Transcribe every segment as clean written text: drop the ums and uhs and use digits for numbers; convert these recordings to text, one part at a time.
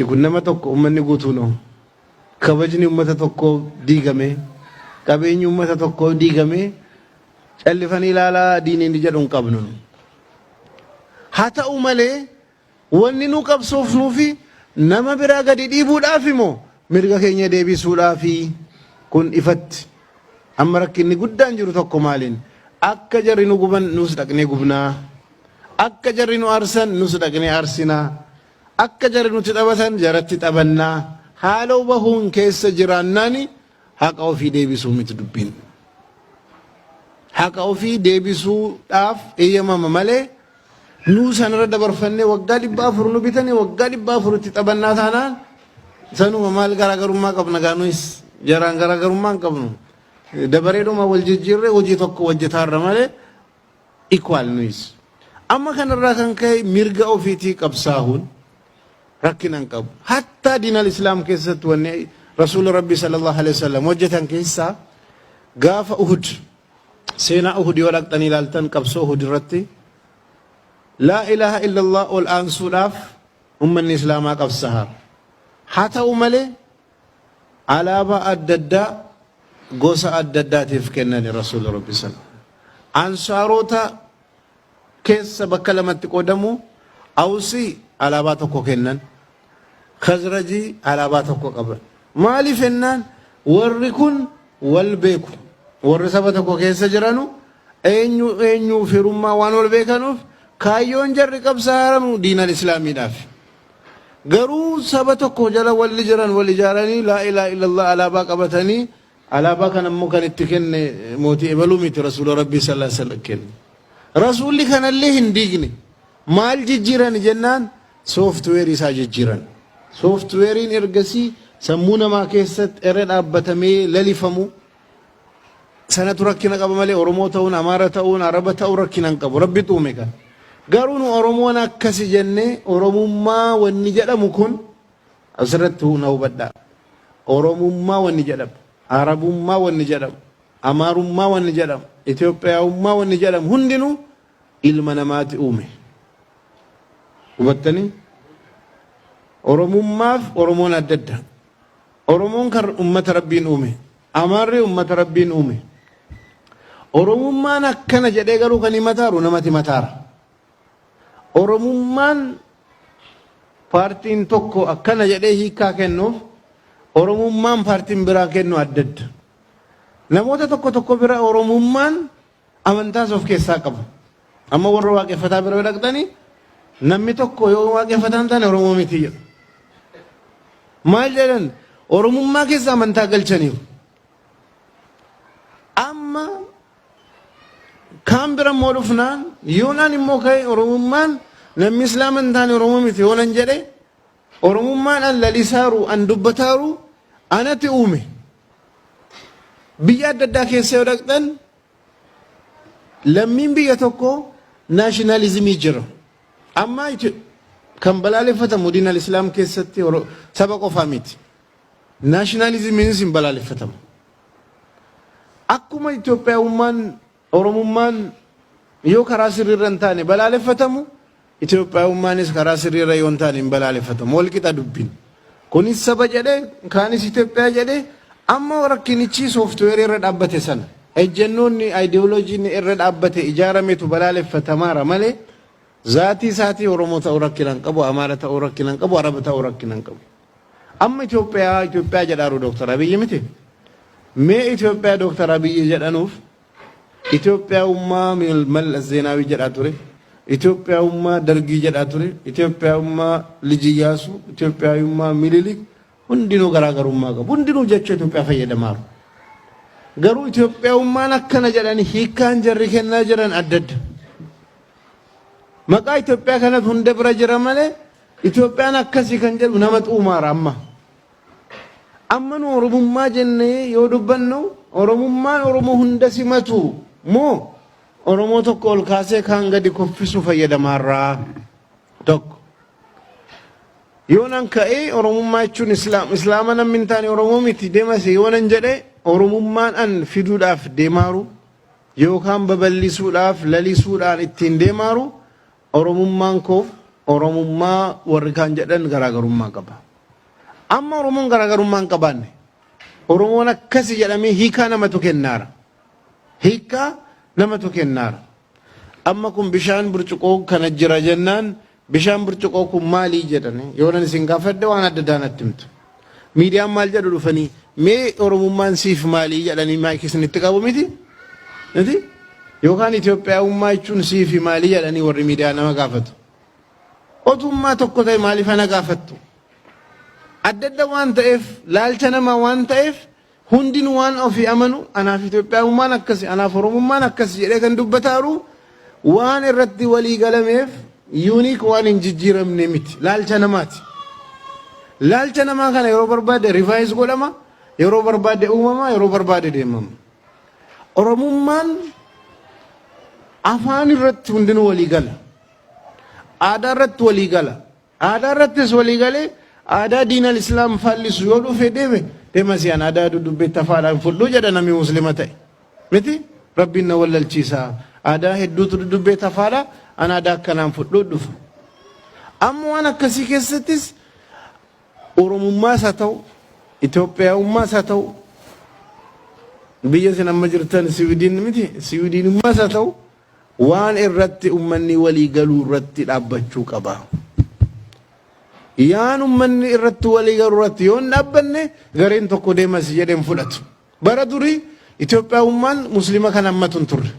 Kun nama tokko ummanni guutuun kabajni ummata tokko diigame qabeenyi ummata tokko diigame callifanii ilaalaa diiniin jedhuun qabnu haa ta'u malee wanni nu qabsoofnuufi nama biraa gadi dhiibuudhaaf immoo mirga keenya deebisuudhaafi kun ifatti amma rakkinni guddaan jiru tokko maaliin akka jarri nu guban nus dhaqnee gubnaa akka jarri nu arsan nus dhaqnee arsinaa akka jarri nuti taphatan jaratti taphannaa haaloo bahuun keessa jiraannaani haqa ofii deebisuu miti dubbiin haqa ofii deebisuudhaaf eeyyamama malee nuu sanarra dabarfannee waggaa 400 nu bitanii waggaa 400 itti taphannaa taanaan sanuma maal garaagarummaa qabna gaanuus jaraan garaagarummaa hin qabnu dabareedhuma wal jijjiirree hojii tokko hojjetaarra malee equal nuus amma kanarraa kan ka'e mirga ofiitii qabsaahuun rakkinan qabu hatta diinal islaam keessatti wanni rasuul rabbi sallallahu alaihi wasallam hojjetan keessaa gaafa uhud seenaa uhud yoo dhaqxanii ilaaltan qabsoo uhud irratti laa ilaaha illallah ol aansuudhaaf ummanni islaamaa qabsahaa haa ta'u malee alaabaa adda addaa gosa adda addaatiif kennani rasuul rabbi sallallahu ansaarota keessa bakka lamatti qoodamu awsii alaabaa tokko kennan khazraji alaabaa tokko qaban maaliif ennaan warri kun wal beeku warri saba tokko keessa jiranu eenyu firummaa waan wal beekanuuf kaayyoon jarri qabsaaramu diinal islaamiidhaaf garuu saba tokko jala walli jiran wal ijaaranii laa ilaaha illallah alaabaa qabatanii alaabaa kan ammoo kan itti kenne mootii ebaluu miti rasuula rabbii sallallahu alaihi wasallam kenne rasuulli kanallee hin diigne maal jijjiiran jennaan software isaa jijjiiran softwarein ergasii sammuu namaa keessatti irra dhaabbatamee lalifamu sanatu rakkina qaba malee oromoo ta'uun amaara ta'uun araba ta'uu rakkina hin qabu rabbi xuume kan garuu nu oromoon akkasi jennee oromummaa wanni jedhamu kun asirratti na hubadhaa oromummaa wanni jedhamu arabummaa wanni jedhamu amaarummaa wanni jedhamu itiyoophiyaawummaa wanni jedhamu hundinuu ilma namaati uume hubattanii oromummaaf oromoon adda adda oromoon kan ummata rabbiin uume amaarri ummata rabbiin uume oromummaan akkana jedhee garuu kan himataaru namati mataara oromummaan paartiin tokko akkana jedhee hiikaa kennuuf oromummaan paartiin biraa kennu adda adda namoota tokko bira oromummaan amantaas of keessaa qaba amma warra waaqeffataa bira dhaqxanii namni tokko yoo waaqeffataan taane oromoo miti jedhu maal jedhan oromummaa keessa amantaa galchaniiru amma kaan bira immoo dhufnaan yoonaan immoo ka'e oromummaan namni islaama hin taane oromoo miti yoonan jedhe oromummaan an lalisaaru an dubbataaru anati uume biyya adda addaa keessa yoo dhaqxan lammiin biyya tokko naashinaalizimii jira amma kan balaaleffatamu diinal islaam keessatti saba qofaa miti naashinaalizimiinis hin balaaleffatamu akkuma Itoophiyaawummaan oromummaan yoo karaa sirriirra hin taane balaaleffatamu Itoophiyaawummaanis karaa sirriirra yoo hin taane hin balaaleffatamu wal qixa dubbiin kunis saba jedhee kaanis Itoophiyaa jedhee amma rakkinichi sooftuweerii irra dhaabbate sana ejjennoonni aayidiyooloojiin irra dhaabbate ijaarametu balaaleffatamaara malee zaatii isaatii oromoo ta'uu rakkinan qabu amaara ta'uu rakkinan qabu araba ta'uu rakkinan qabu amma Itoophiyaa jedhaaru Dr. Abiyyi miti mee Itoophiyaa Dr. Abiyyi jedhanuuf Itoophiyaawummaa Mallas Zeenaawii jedhaa ture Itoophiyaawummaa Dargii jedhaa ture Itoophiyaawummaa Liji Iyyaasuu Itoophiyaawummaa Minilik hundinuu garaagarummaa qabu hundinuu jecha Itoophiyaa fayyadamaaru garuu Itoophiyaawummaan akkana jedhanii hiikkaan jarri kennaa jiran adda adda maqaa Itoophiyaa kanatu hunda bira jira malee Itoophiyaan akkasii kan jedhu nama xuumaara amma nu oromummaa jennee yoo dubbannu oromummaan oromoo hunda simatu moo oromoo tokko ol kaasee kaan gadi koffisu fayyadamaarraa tokko yoonan ka'ee oromummaa jechuun islaama namni hin taane oromoo miti deemase yoonan jedhe oromummaan an fiduudhaaf deemaaru yookaan babal'isuudhaaf lalisuudhaan ittiin deemaaru oromummaan koo Oromummaa warri kaan jedhan garaagarummaa qaba. Amma Oromoon garaagarummaa hin qabaanne. Oromoon akkasi jedhamee hiikaa namatu kennaara. Hiikaa namatu kennaara. Amma kun bishaan burcuqoo kana jira jennaan bishaan burcuqoo kun maalii jedhani yoo nan isin gaafadde waan adda daanatti himtu. Miidiyaan maal jedhu dhufanii mee Oromummaan siif maalii jedhanii maayikii isinitti qabu miti? Yookaan Itoophiyaawummaa jechuun siif maalii jedhanii warri miidiyaa nama gaafatu. Otummaa tokko ta'e maaliif ana gaafattu? Adda adda waan ta'eef laalcha namaa waan ta'eef hundinuu waan ofii amanu anaaf Itoophiyaawummaan akkasi anaaf Oromummaan akkasi jedhee kan dubbataaru waan irratti walii galameef yuuniik waan hin jijjiiramne miti laalcha namaati. Laalcha namaa kana yeroo barbaade rivaayis godhama, yeroo barbaade uumama, yeroo barbaade deemama. Oromummaan afaan irratti hundinuu walii gala. Aadaa irratti walii gala. Aadaa irrattis walii galee aadaa diinal islaam fallisu yoo dhufe deema siyaan aadaa dudubbeetta afaadhaan fudhuu jedha namni muslima ta'e. Miti rabbiin na wallalchiisaa. Aadaa hedduutu dudubbeetta afaadhaa an aadaa akkanaan fudhuu dhufa. Amma waan akkasii keessattis Oromummaas haa ta'u Itoophiyaawummaas haa ta'u biyya isin amma jirtan Siwiidiin miti Siwiidiinummaas haa ta'u waan irratti ummanni walii galuu irratti dhaabbachuu qaba. Yaan ummanni irratti walii galuu irratti yoo hin dhaabbanne gareen tokko deemas jedheen fudhatu. Bara durii Itoophiyaawummaan muslima kan hammatu hin turre.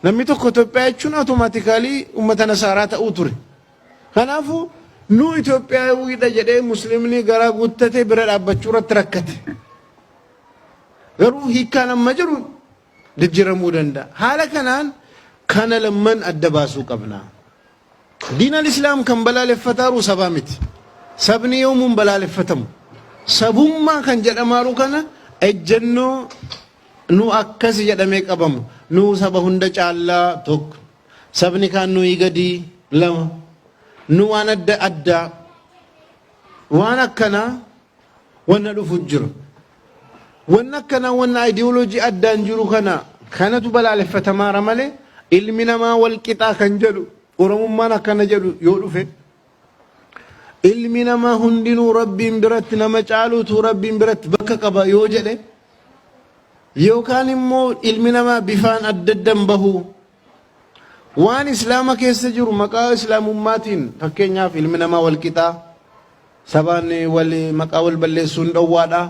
Namni tokko Itoophiyaa jechuun automaatikaalii ummata nasaaraa ta'uu ture. Kanaafuu nu Itoophiyaawidha jedhee muslimni garaa guuttatee bira dhaabbachuu irratti rakkate. Garuu hiikkaan amma jiru jijjiiramuu danda'a. Haala kanaan kana lamman adda baasuu qabna. Diinal islaam kan balaaleffataaru sabaa miti. Sabni yoomuun balaaleffatamu. Sabummaa kan jedhamaaru kana ejjennoo nu akkasi jedhamee qabamu. Nu saba hunda caallaa tokko. Sabni kaan nuyi gadi lama. Nu waan adda addaa waan akkanaa wanna dhufu jiru. Wanna akkanaa wanna ideoloojii addaan jiru kana kanatu balaaleffatamaara malee ilmi namaa wal qixaa kan jedhu Oromummaan akkana jedhu yoo dhufe ilmi namaa hundinuu rabbiin biratti nama caaluutu rabbiin biratti bakka qaba yoo jedhe yookaan immoo ilmi namaa bifaan adda addan bahu waan islaama keessa jiru maqaa islaamummaatiin fakkeenyaaf ilmi namaa wal qixaa sabaan wal maqaa wal balleessuun dhowwaadha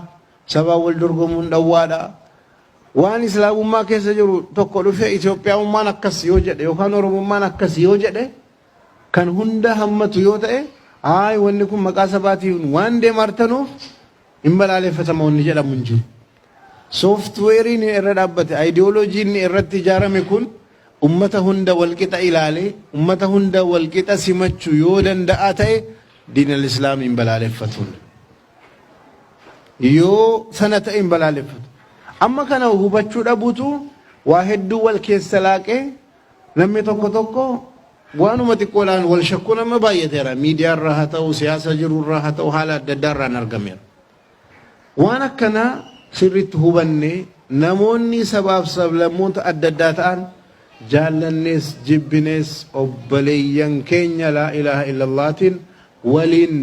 sabaan wal dorgomuun dhowwaadha waan islaamummaa keessa jiru tokko dhufe Itoophiyaawummaan akkas yoo jedhe yookaan Oromummaan akkas yoo jedhe kan hunda hammatu yoo ta'e ay wanni kun maqaa sabaatiin waan deemartanuuf hin balaaleffatama wanni jedhamu hin jiru. Sooftiweeriin irra dhaabbate ideoloojiin irratti ijaarame kun ummata hunda walqixa ilaale ummata hunda walqixa simachuu yoo danda'a ta'e diinal islaam hin balaaleffatu. Yoo sana ta'e hin balaaleffatu. Amma kana hubachuu dhabuutu waa hedduu wal keessa laaqee namni tokko waanuma xiqqoodhaan wal shakkuu nama baay'ateera. Miidiyaa irraa haa ta'u siyaasa jiru irraa haa ta'u haala adda addaa irraan argameera. Waan akkanaa sirriitti hubanne namoonni sabaaf sablammoota adda addaa ta'an jaallannees jibbinees obboleeyyan keenya laa ilaaha illallaatiin waliin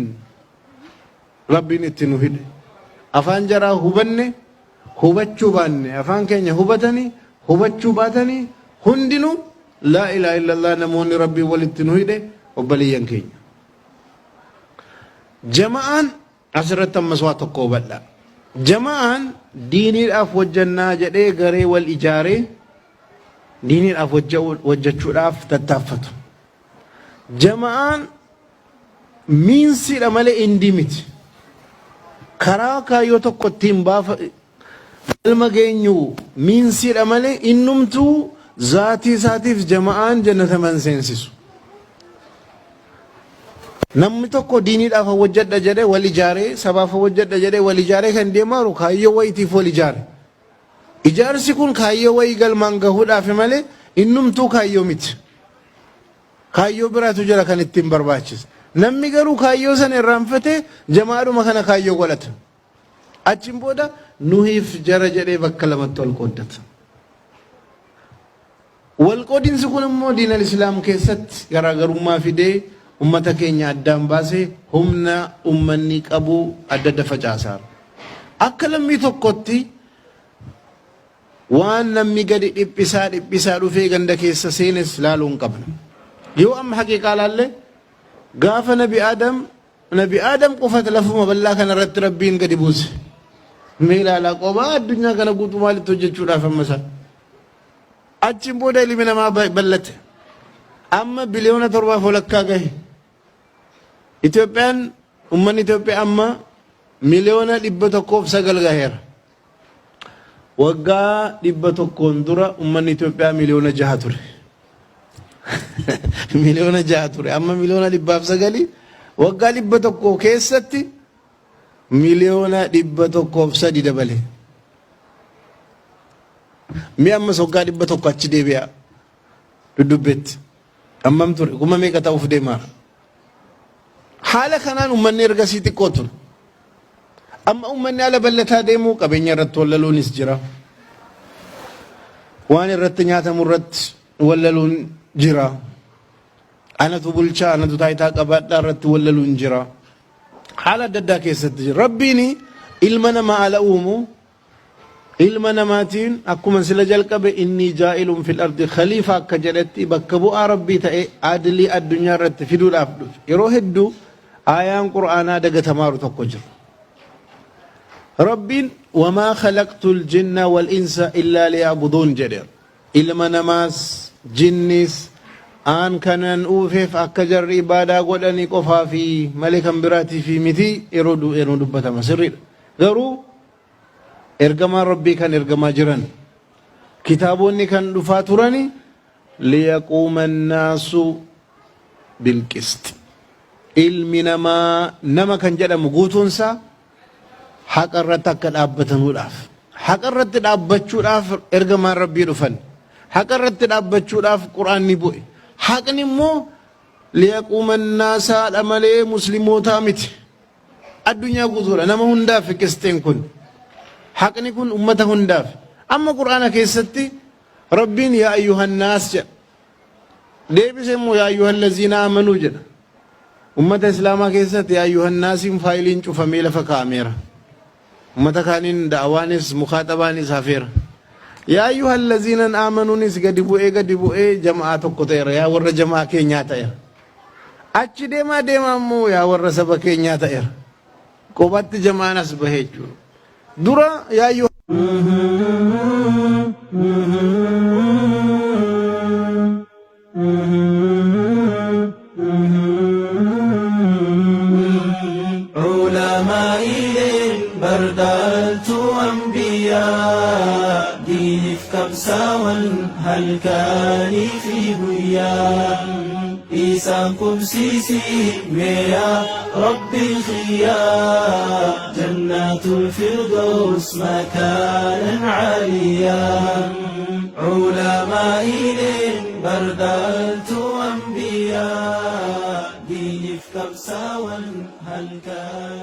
rabbiin itti nu hidhe. Afaan jaraa hubanne hubachuu baanne afaan keenya hubatanii hubachuu baatanii hundinuu laa ilaaha illallah namoonni rabbii walitti nu hidhe obboleeyyan keenya. Jama'aan asirratti ammas waa tokko hubadhaa. Jama'aan diiniidhaaf hojjannaa jedhee garee wal ijaaree diiniidhaaf hojjechuudhaaf tattaaffatu. Jama'aan miinsiidha malee indii miti. Karaa kaayyoo tokko ittiin baafa ilma geenyu miinsiidha malee innumtuu zaatii isaatiif jama'aan jannata man seensisu. Namni tokko diiniidhaaf hojjedha jedhee wal ijaaree sabaaf hojjedha jedhee wal ijaaree kan deemaaru kaayyoo wayitiif wal ijaare. Ijaarsi kun kaayyoo wayii galmaan gahuudhaaf malee innumtuu kaayyoo miti. Kaayyoo biraatu jira kan ittiin barbaachisa. Namni garuu kaayyoo sana irraanfatee jamaadhuma kana kaayyoo godhata. Achiin booda nuhiif jara jedhee bakka lamatti wal qooddata. Wal qoodinsi kun immoo diinal islaam keessatti garaagarummaa fidee ummata keenya addaan baasee humna ummanni qabu adda adda facaasaa akka lammii tokkotti waan namni gadi dhiphisaa dhufee ganda keessa seenes laaluun qabna yoo amma haqiiqaa laalle gaafa nabi aadam qofat lafuma bal'aa kana irratti rabbiin gadi buuse meelaala qobaa addunyaa kana guutuu maalitti hojjechuudhaaf ammasaa achiin booda ilmi namaa bal'ate amma biliyoona 7 walakkaa gahe Itoophiyaan ummanni Itoophiyaa amma miliyoona 109 gaheera waggaa 100 dura ummanni Itoophiyaa miliyoona 6 ture miliyoona 6 ture amma miliyoona 109 waggaa 100 keessatti miliyoona 103 dabale mi amma waggaa 100 achi deebi'a dudubbetti ammam ture kuma meeqa ta'uuf deemaa haala kanaan ummanni ergasii xiqqoo ture amma ummanni ala bal'ataa deemuu qabeenya irratti wallaluunis jira waan irratti nyaatamu irratti wallaluun jira anatu bulchaa anatu taayitaa qabaadhaa irratti wallaluun jira haala adda addaa keessatti jira rabbiin ilma namaa ala uumu ilma namaatiin akkuma sila jalqabe inni jaa'ilun fil ardi khalifa akka jedhetti bakka bu'aa rabbii ta'e adilii addunyaa irratti fiduudhaaf dhufe yeroo hedduu ayaan qur'aanaa dagatamaatu tokko jira rabbiin wamaa khalaqtul jinna wal insa illaa liya'buduun jedhe ilma namaas jinnis aan kanan uufeef akka jarri ibaadaa godhanii qofaa fi malee kan biraatii fi miti yeroo dubbatama sirriidha garuu ergamaa rabbii kan ergamaa jiran kitaabonni kan dhufaa turani liyaquuma annaasu bilqist ilmi nama kan jedhamu guutuunsaa haqa irratti akka dhaabbatanuudhaaf haqa irratti dhaabbachuudhaaf ergamaan rabbii dhufan haqa irratti dhaabbachuudhaaf quraanni bu'e haqni immoo liyaquuma annaasaadha malee muslimootaa miti addunyaa guutuudha nama hundaaf qisteen kun haqni kun ummata hundaaf amma qur'aana keessatti rabbiin yaa ayyuhan naas jedha deebisee immoo yaa ayyuhal laziina aamanuu jedha ummata islaamaa keessatti yaa ayyuhan naasiin faayiliin cufamee lafa kaa'ameera ummata kaaniin da'awaanis mukaaxabaanis hafeera yaa ayyuhal laziina aamanuunis gadi bu'ee jamaa tokko ta'eera yaa warra jamaa keenyaa ta'eera achi deemaa immoo yaa warra saba keenyaa ta'eera qobatti jamaan as bahee jechuudha dura yaa ayyuha بردالتو أنبياء دينف كبساون هل كان في بيا إيسان كبسيسي ويا رب الخيار جنات الفردوس مكانا عاليا علماء بردالتو أنبياء دينف كبساون هل كان